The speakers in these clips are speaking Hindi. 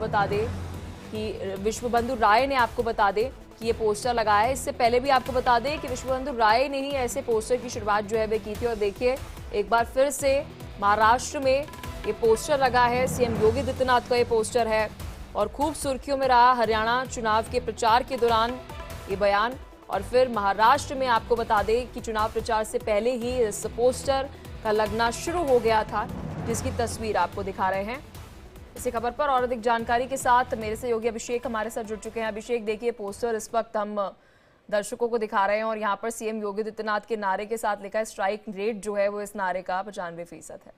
बता दें कि विश्वबंधु राय ने आपको बता दें कि ये पोस्टर लगाया है। इससे पहले भी आपको बता दें कि विश्वबंधु राय ने ही ऐसे पोस्टर की शुरुआत जो है वे की थी। और देखिए एक बार फिर से महाराष्ट्र में ये पोस्टर लगा है। सीएम योगी आदित्यनाथ का ये पोस्टर है और खूब सुर्खियों में रहा हरियाणा चुनाव के प्रचार के दौरान ये बयान। और फिर महाराष्ट्र में आपको बता दें कि चुनाव प्रचार से पहले ही इस पोस्टर का लगना शुरू हो गया था, जिसकी तस्वीर आपको दिखा रहे हैं। इसी खबर पर और अधिक जानकारी के साथ मेरे सहयोगी अभिषेक हमारे साथ जुड़ चुके हैं। अभिषेक, देखिए पोस्टर इस वक्त हम दर्शकों को दिखा रहे हैं और यहाँ पर सीएम योगी आदित्यनाथ के नारे के साथ लिखा है स्ट्राइक रेट जो है वो इस नारे का 95% है।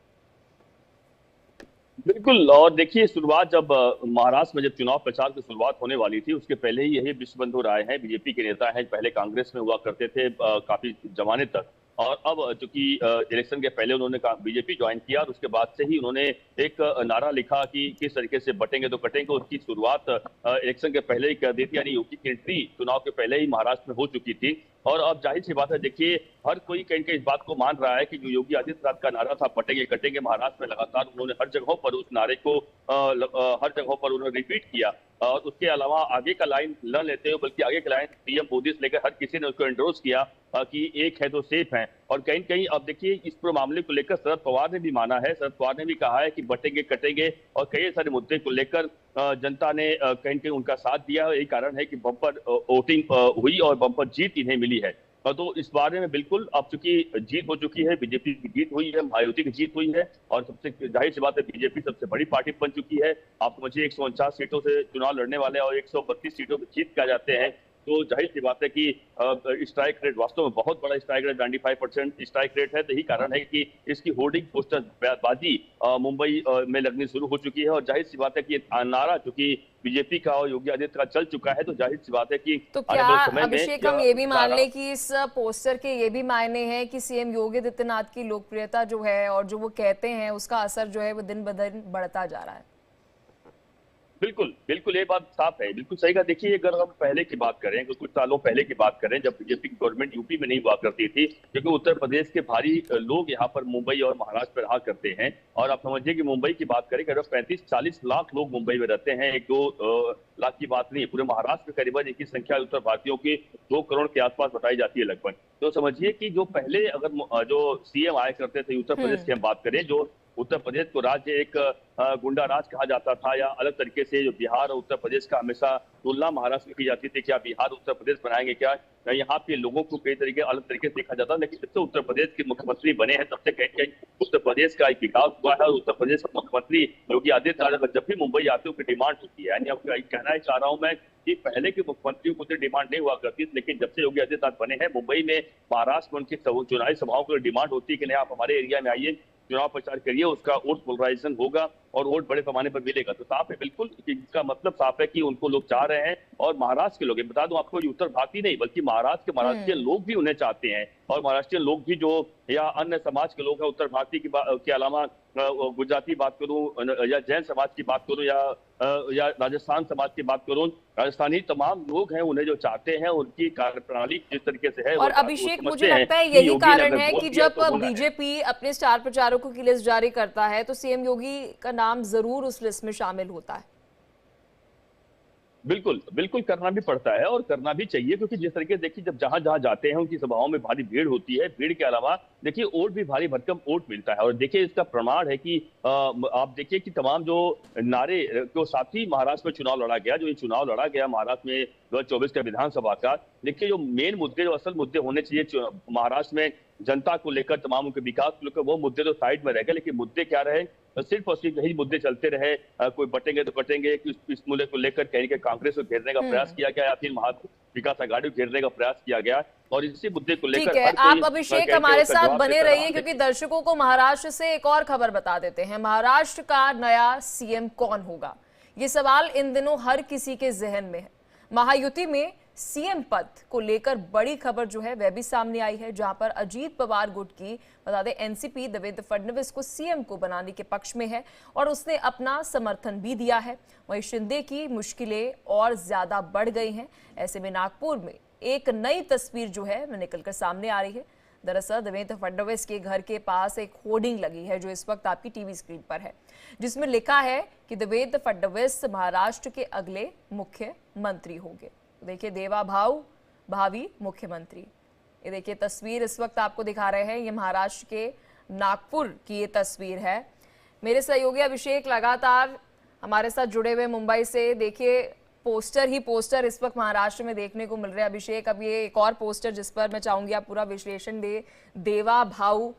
बिल्कुल। और देखिए शुरुआत जब महाराष्ट्र में जब चुनाव प्रचार की शुरुआत होने वाली थी उसके पहले ही यही विश्वबंधु राय हैं, बीजेपी के नेता हैं, पहले कांग्रेस में हुआ करते थे काफी जमाने तक। और अब चूंकि इलेक्शन के पहले उन्होंने बीजेपी ज्वाइन किया और उसके बाद से ही उन्होंने एक नारा लिखा कि किस तरीके से बटेंगे तो कटेंगे। उसकी शुरुआत इलेक्शन के पहले ही कर दी थी, यानी योगी की एंट्री चुनाव के पहले ही महाराष्ट्र में हो चुकी थी। और अब जाहिर सी बात है, देखिए हर कोई कहीं कहीं इस बात को मान रहा है कि जो योगी आदित्यनाथ का नारा था बटेंगे कटेंगे, महाराष्ट्र में लगातार उन्होंने हर जगहों पर उस नारे को हर जगहों पर उन्होंने रिपीट किया। और उसके अलावा आगे का लाइन न लेते हुए बल्कि आगे का लाइन पीएम मोदी से लेकर हर किसी ने उसको एंडोर्स किया कि एक है तो सेफ है। और कहीं कहीं अब देखिए इस पूरे मामले को लेकर शरद पवार ने भी माना है, शरद पवार ने भी कहा है कि बटेंगे कटेंगे। और कई सारे मुद्दे को लेकर जनता ने कहीं कहीं उनका साथ दिया। यही कारण है कि बम्पर वोटिंग हुई और बम्पर जीत इन्हें मिली है। तो इस बारे में बिल्कुल अब चूंकि जीत हो चुकी है, बीजेपी की जीत हुई है, महायुति की जीत हुई है और सबसे जाहिर सी बात है बीजेपी सबसे बड़ी पार्टी बन चुकी है। आप समझिए 149 सीटों से चुनाव लड़ने वाले और 132 सीटों पर जीत कर जाते हैं। तो जाहिर सी बात है कि स्ट्राइक रेट वास्तव में बहुत बड़ा स्ट्राइक रेट 95% स्ट्राइक रेट है। तो यही कारण है कि इसकी होर्डिंग पोस्टर बाजी मुंबई में लगनी शुरू हो चुकी है। और जाहिर सी बात है कि नारा चूंकि बीजेपी का और योगी आदित्यनाथ का चल चुका है, तो जाहिर सी बात है कि तो क्या अभिषेक हम ये भी मान लें कि इस पोस्टर के ये भी मायने हैं कि सीएम योगी आदित्यनाथ की लोकप्रियता जो है और जो वो कहते हैं उसका असर जो है वो दिन ब दिन बढ़ता जा रहा है? बिल्कुल बिल्कुल, ये बात साफ है, बिल्कुल सही कहा। देखिए अगर हम पहले की बात करें, कुछ सालों पहले की बात करें, जब बीजेपी की गवर्नमेंट यूपी में नहीं हुआ करती थी, क्योंकि उत्तर प्रदेश के भारी लोग यहाँ पर मुंबई और महाराष्ट्र में रहा करते हैं। और आप समझिए कि मुंबई की बात करें, करीब 35-40 लाख लोग मुंबई में रहते हैं, 1-2 लाख की बात नहीं है। पूरे महाराष्ट्र में करीबन एक ही संख्या उत्तर भारतीयों की 2 करोड़ के आसपास बताई जाती है लगभग। तो समझिए कि जो पहले अगर जो सीएम आया करते थे उत्तर प्रदेश की हम बात करें, जो उत्तर प्रदेश को राज्य एक गुंडा राज कहा जाता था या अलग तरीके से जो बिहार और उत्तर प्रदेश का हमेशा तुलना महाराष्ट्र में की जाती थी, क्या बिहार उत्तर प्रदेश बनाएंगे क्या, यहाँ पे लोगों को कई तरीके अलग तरीके से देखा जाता है। लेकिन जब से उत्तर प्रदेश के मुख्यमंत्री बने हैं तब से कहीं कहीं उत्तर प्रदेश का एक विकास हुआ है। और उत्तर प्रदेश के मुख्यमंत्री योगी आदित्यनाथ जब भी मुंबई आते हैं उनकी डिमांड होती है। यानी अब कहना चाह रहा हूँ मैं कि पहले के मुख्यमंत्रियों को डिमांड नहीं हुआ करती, लेकिन जब से योगी आदित्यनाथ बने हैं मुंबई में महाराष्ट्र में उनकी चुनावी सभाओं की डिमांड होती है कि नहीं आप हमारे एरिया में आइए, चुनाव प्रचार करिए, उसका वोट पोलराइजेशन होगा और वोट बड़े पैमाने पर मिलेगा। तो साफ है बिल्कुल, इसका मतलब साफ है कि उनको लोग चाह रहे हैं। और महाराष्ट्र के लोग, बता दूं आपको, उत्तर भारतीय नहीं बल्कि महाराष्ट्र के महाराष्ट्रीय लोग भी उन्हें चाहते हैं। और महाराष्ट्रीय लोग भी जो या अन्य समाज के लोग हैं, उत्तर भारतीय के अलावा गुजराती बात करूं या जैन समाज की बात करूं या राजस्थान समाज की बात करूं, राजस्थानी तमाम लोग हैं उन्हें जो चाहते हैं उनकी कार्यप्रणाली जिस तरीके से है। और अभिषेक मुझे लगता है यही कारण है कि जब बीजेपी अपने स्टार प्रचारकों की लिस्ट जारी करता है तो सीएम योगी का नाम जरूर उस लिस्ट में शामिल होता है। बिल्कुल बिल्कुल, करना भी पड़ता है और करना भी चाहिए, क्योंकि जिस तरीके से देखिए जब जहां जहां जाते हैं उनकी सभाओं में भारी भीड़ होती है। भीड़ के अलावा देखिए वोट भी भारी भरकम वोट मिलता है। और देखिए इसका प्रमाण है कि आप देखिए कि तमाम जो नारे को साथ ही महाराष्ट्र में चुनाव लड़ा गया, जो ये चुनाव लड़ा गया महाराष्ट्र में 2024 का विधानसभा का, देखिए जो मेन मुद्दे, जो असल मुद्दे होने चाहिए महाराष्ट्र में जनता को लेकर, तमाम उनके विकास को लेकर, वो मुद्दे तो साइड में रह गए। लेकिन मुद्दे क्या रहे, सिर्फ और सिर्फ यही मुद्दे चलते रहे। कोई बटेंगे तो कटेंगे, इस मुद्दे को लेकर कहीं के कांग्रेस को घेरने का प्रयास किया गया या फिर विकास आघाड़ी को घेरने का प्रयास किया गया। और इसी मुद्दे को लेकर ठीक है, आप अभिषेक हमारे साथ बने रहिए क्योंकि दर्शकों को महाराष्ट्र से एक और खबर बता देते हैं। महाराष्ट्र का नया सीएम कौन होगा, ये सवाल इन दिनों हर किसी के जहन में है। महायुति में सीएम पद को लेकर बड़ी खबर जो है वह भी सामने आई है, जहां पर अजीत पवार गुट की बता दें एनसीपी देवेंद्र फडणवीस को सीएम को बनाने के पक्ष में है और उसने अपना समर्थन भी दिया है। वहीं शिंदे की मुश्किलें और ज्यादा बढ़ गई हैं। ऐसे में नागपुर में एक नई तस्वीर जो है वह निकलकर सामने आ रही है। दरअसल देवेंद्र फडणवीस के घर के पास एक होर्डिंग लगी है जो इस वक्त आपकी टीवी स्क्रीन पर है, जिसमें लिखा है कि देवेंद्र फडणवीस महाराष्ट्र के अगले मुख्यमंत्री होंगे। देखिए, देवा भावी मुख्यमंत्री। ये देखिए तस्वीर इस वक्त आपको दिखा रहे हैं, ये महाराष्ट्र के नागपुर की ये तस्वीर है। मेरे सहयोगी अभिषेक लगातार हमारे साथ जुड़े हुए मुंबई से। देखिए पोस्टर ही पोस्टर इस वक्त महाराष्ट्र में देखने को मिल रहे हैं। अभिषेक, अब ये एक और पोस्टर जिस पर मैं चाहूंगी आप पूरा विश्लेषण दे। देवा भाऊ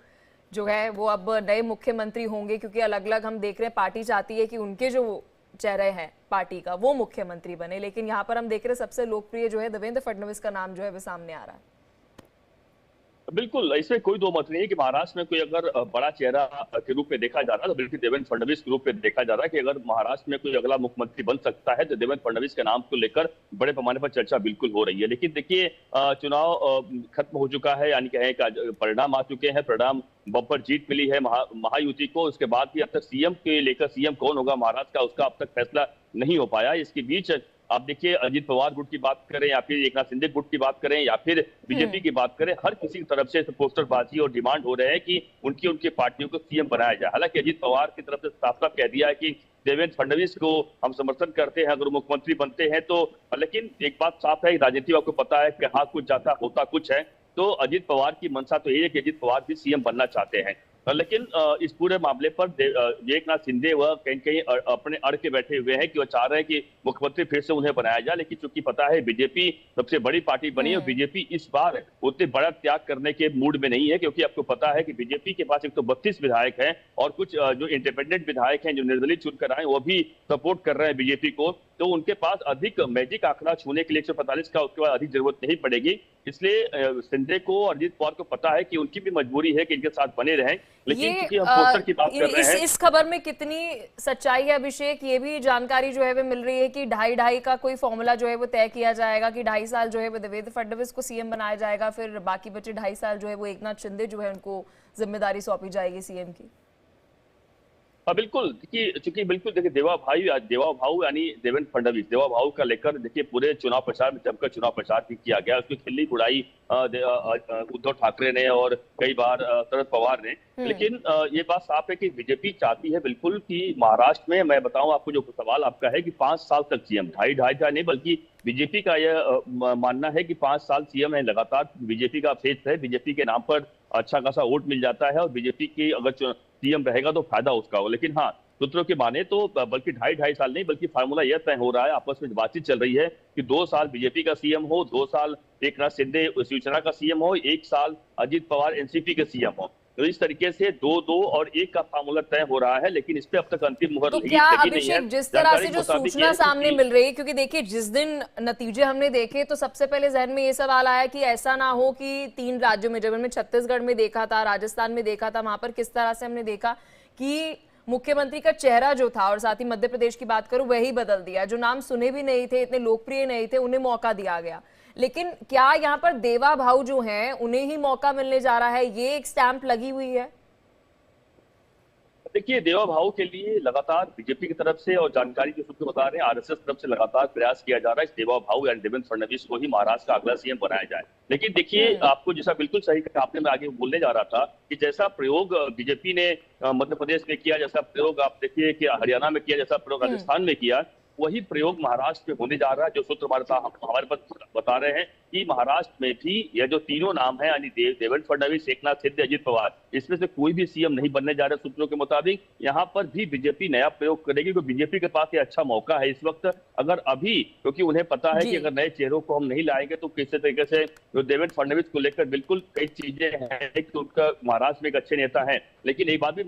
जो है वो अब नए मुख्यमंत्री होंगे, क्योंकि अलग अलग हम देख रहे हैं पार्टी चाहती है कि उनके जो चेहरे हैं पार्टी का वो मुख्यमंत्री बने, लेकिन यहाँ पर हम देख रहे हैं सबसे लोकप्रिय जो है देवेंद्र फडणवीस का नाम जो है वो सामने आ रहा है। बिल्कुल, इसमें कोई दो मत नहीं है कि महाराष्ट्र में कोई अगर बड़ा चेहरा के रूप में देखा जा रहा है तो बिल्कुल देवेंद्र फडणवीस के रूप में देखा जा रहा है कि अगर महाराष्ट्र में कोई अगला मुख्यमंत्री बन सकता है तो देवेंद्र फडणवीस के नाम को लेकर बड़े पैमाने पर चर्चा बिल्कुल हो रही है। लेकिन देखिए, चुनाव खत्म हो चुका है, यानी कहें परिणाम आ चुके हैं, परिणाम बम्पर जीत मिली है महायुति को। उसके बाद भी अब तक सीएम के लेकर, सीएम कौन होगा महाराष्ट्र का, उसका अब तक फैसला नहीं हो पाया। इसके बीच आप देखिए, अजित पवार गुट की बात करें या फिर एकनाथ शिंदे गुट की बात करें या फिर बीजेपी की बात करें, हर किसी की तरफ से पोस्टरबाजी और डिमांड हो रहे हैं कि उनकी पार्टियों को सीएम बनाया जाए। हालांकि अजित पवार की तरफ से साफ साफ कह दिया है कि देवेंद्र फडणवीस को हम समर्थन करते हैं अगर मुख्यमंत्री बनते हैं तो। लेकिन एक बात साफ है, राजनीति आपको पता है कि हाँ कुछ जाता होता कुछ है। तो अजित पवार की मंशा तो यही है कि अजित पवार भी सीएम बनना चाहते हैं। लेकिन इस पूरे मामले पर एकनाथ शिंदे वह कहीं कहीं अपने अड़ के बैठे हुए हैं कि वो चाह रहे हैं कि मुख्यमंत्री फिर से उन्हें बनाया जाए। लेकिन चूंकि पता है बीजेपी सबसे बड़ी पार्टी बनी है और बीजेपी इस बार उतने बड़ा त्याग करने के मूड में नहीं है, क्योंकि आपको पता है कि बीजेपी के पास 132 विधायक हैं और कुछ जो इंडिपेंडेंट विधायक हैं जो निर्दलीय चुनकर आए वो भी सपोर्ट कर रहे हैं बीजेपी को। तो उनके पास अधिक मैजिक आंकड़ा छूने के लिए 145 का उसके बाद अधिक जरूरत नहीं पड़ेगी। इसलिए शिंदे को और अजित पवार को पता है कि उनकी भी मजबूरी है कि इनके साथ बने रहें। लेकिन क्योंकि हम पोस्टर की बात कर रहे हैं, इस खबर में कितनी सच्चाई है अभिषेक? ये भी जानकारी जो है वो मिल रही है कि 2.5 का कोई फॉर्मूला जो है वो तय किया जाएगा कि 2.5 साल जो है वो देवेंद्र फडणवीस को सीएम बनाया जाएगा, फिर बाकी बचे 2.5 साल जो है वो एकनाथ शिंदे जो है उनको जिम्मेदारी सौंपी जाएगी सीएम की। बिल्कुल, देखिए चूंकि बिल्कुल देखिए देवा भाऊ यानी देवेंद्र फडणवीस, देवा भाऊ का लेकर देखिए पूरे चुनाव प्रचार में जमकर चुनाव प्रचार भी किया गया। उसकी खिल्ली उड़ाई उद्धव ठाकरे ने और कई बार शरद पवार ने। लेकिन ये बात साफ है कि बीजेपी चाहती है बिल्कुल कि महाराष्ट्र में, मैं बताऊं आपको, जो सवाल आपका है कि 5 साल तक सीएम, ढाई नहीं बल्कि बीजेपी का यह मानना है कि 5 साल सीएम है लगातार बीजेपी का फेस है, बीजेपी के नाम पर अच्छा खासा वोट मिल जाता है और बीजेपी की अगर सीएम रहेगा तो फायदा उसका हो। लेकिन हाँ, सूत्रों की माने तो बल्कि ढाई साल नहीं बल्कि फार्मूला यह तय हो रहा है, आपस में बातचीत चल रही है कि 2 साल बीजेपी का सीएम हो, 2 साल एकनाथ शिंदे शिवसेना का सीएम हो, 1 साल अजित पवार एनसीपी के सीएम हो। तो इस तरीके से 2-2 और 1 का फार्मूला तय हो रहा है। लेकिन इस पे अब तक अंतिम मुहर तो लगी क्या नहीं अभिषेक, है। जिस तरह से जो सूचना सामने मिल रही है, क्योंकि देखिए जिस दिन नतीजे हमने देखे तो सबसे पहले जहन में ये सवाल आया कि ऐसा ना हो कि 3 राज्यों में, जब हमने छत्तीसगढ़ में देखा था, राजस्थान में देखा था, वहां पर किस तरह से हमने देखा कि मुख्यमंत्री का चेहरा जो था, और साथ ही मध्य प्रदेश की बात करूं, वही बदल दिया। जो नाम सुने भी नहीं थे, इतने लोकप्रिय नहीं थे, उन्हें मौका दिया गया। लेकिन क्या यहाँ पर देवा भाऊ जो हैं उन्हें ही मौका मिलने जा रहा है? ये एक स्टैंप लगी हुई है। देखिए, देवा भाऊ के लिए लगातार बीजेपी की तरफ से और जानकारी जो सूत्र बता रहे हैं आरएसएस तरफ से लगातार प्रयास किया जा रहा है इस देवा भाऊ यानी देवेंद्र फडणवीस को ही महाराष्ट्र का अगला सीएम बनाया जाए। लेकिन देखिए, आपको जैसा बिल्कुल सही कहा आपने, मैं आगे बोलने जा रहा था कि जैसा प्रयोग बीजेपी ने मध्य प्रदेश में किया, जैसा प्रयोग आप देखिए कि हरियाणा में किया, जैसा प्रयोग राजस्थान में किया, वही प्रयोग महाराष्ट्र में होने जा रहा है। जो सूत्र हमारे पास बता रहे हैं कि महाराष्ट्र में भी यह जो तीनों नाम है यानी देवेंद्र फडणवीस, एकनाथ शिंदे, अजित पवार, इसमें से कोई भी सीएम नहीं बनने जा रहे सूत्रों के मुताबिक। यहाँ पर भी बीजेपी नया प्रयोग करेगी क्योंकि बीजेपी के पास ये अच्छा मौका है इस वक्त। अगर अभी, क्योंकि उन्हें पता है कि अगर नए चेहरों को हम नहीं लाएंगे तो किसी तरीके से देवेंद्र फडणवीस को लेकर बिल्कुल कई चीजें हैं कि उनका महाराष्ट्र में एक अच्छे नेता है। लेकिन एक बात भी